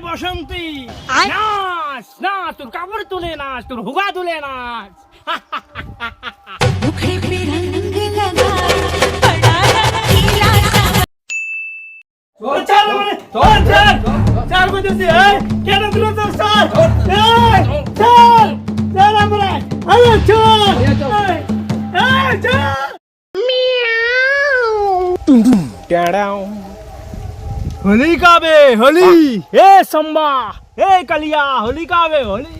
বসন্তী নাচ না, তোর কাপড় তুলে নাচ, তোর হুগা তুলে নাচ। मुखड़े पे रंग लगा बड़ा रंगीला सा চার বলতেছি কেন তুলে তোর চার চার আমরা होली का बे होली ए संबा ए कलिया होली का बे होली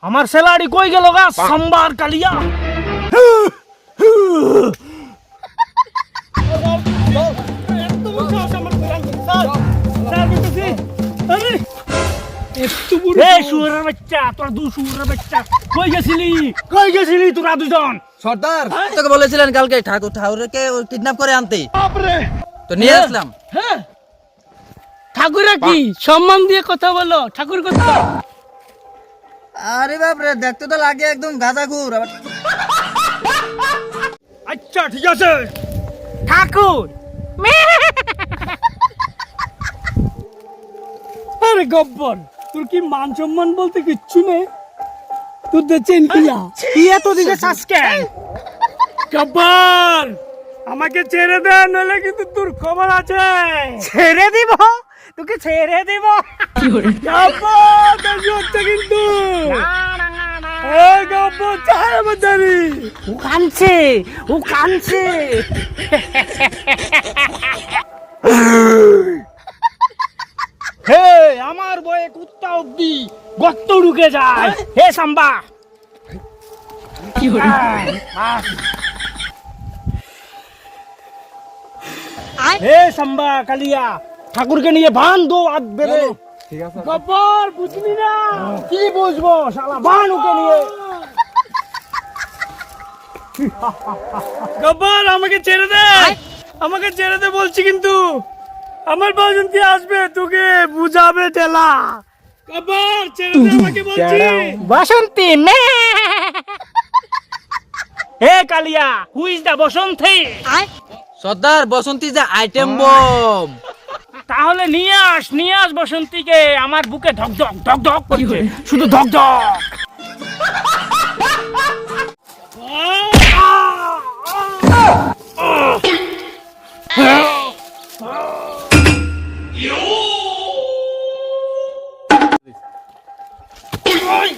আমার সেলাড়ি কই গেল গা সম্বার কালিয়া শুয়োরের বাচ্চা তোর দু শুয়োরের বাচ্চা কই গেছিলি তোরা দুজন সর্দার তোকে বলেছিলেন কালকে ঠাকুরকে কিডন্যাপ করে আনতে তো নিয়ে আসলাম। হ্যাঁ ঠাকুরা কি সম্মান দিয়ে কথা বলো ঠাকুর কথা আরে বাপ রে দেখতে তো লাগে একদম গাঁজাখুর। আচ্ছা ঠিক আছে ঠাকুর আরে গব্বর তোর কি মান সম্মান বলতে কিচ্ছু নেই তোর দেখছেন কি এত দিকে সাসকেন গব্বর আমাকে ছেড়ে দে নইলে কিন্তু তোর খবর আছে ছেড়ে দিব তোকে ছেড়ে দিব গব্বর তোর হচ্ছে কিন্তু এই গব্বর চায় আমাদারি ও কানছে হে আমার বয়ে কুত্তা অব্দি গর্ত ঢুকে যায় হে সাম্বা কি হলো হে সাম্বা কালিয়া ঠাকুরকে নিয়ে বান দো হাত বেড়ে ঠিক আছে গব্বর বুঝলি না কি বুঝবো শালা বান ওকে নিয়ে গব্বর আমাকে ছেড়ে দে বলছি কিন্তু আমার বসন্তী আসবে তোকে বুঝাবে ঠেলা গব্বর ছেড়ে দে আমাকে বলছি বসন্তী মে হে কালিয়া হু ইজ দা বসন্তী সর্দার বসন্তী যে আইটেম বম। তাহলে নিয়ে আস বসন্তীকে আমার বুকে ধক ধক করছে শুধু ধক ধক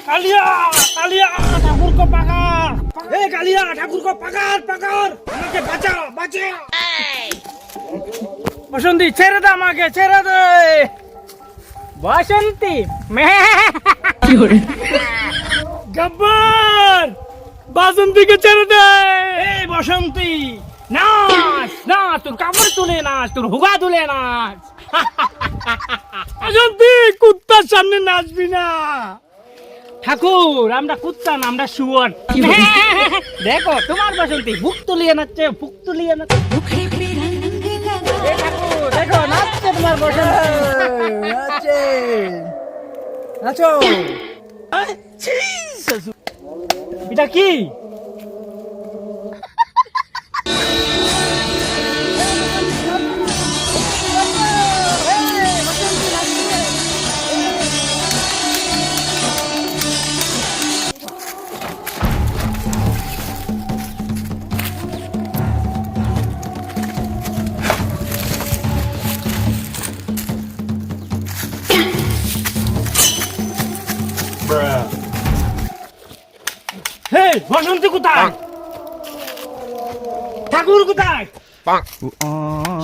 कालिया कालिया ठाकुर को पकड़ ए कालिया ठाकुर को पकड़ আমাকে বাঁচা বসন্তী ছেড়ে দে আমাকে ছেড়ে দে বসন্তী কি হরে গব্বর বসন্তীকে ছেড়ে দে এই বসন্তী নাচ না তোর কাপড় তুলে নাচ তোর হুগা তুলে নাচ বসন্তী কুত্তার সামনে নাচবি না ঠাকুর আমরা কুত্তা না আমরা শুয়োর দেখো তোমার বসন্তী বুক তুলিয়ে নাচছে मुखड़े पे रंग लगा এ ঠাকুর দেখো নাচছে তোমার বসন্তী নাচো এটা কি হে বসন্তী কোথায় ঠাকুর কোথায়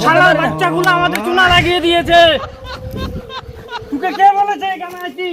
শালার বাচ্চাগুলো আমাদের চুনা লাগিয়ে দিয়েছে তোকে কে বলেছে এখানে আছি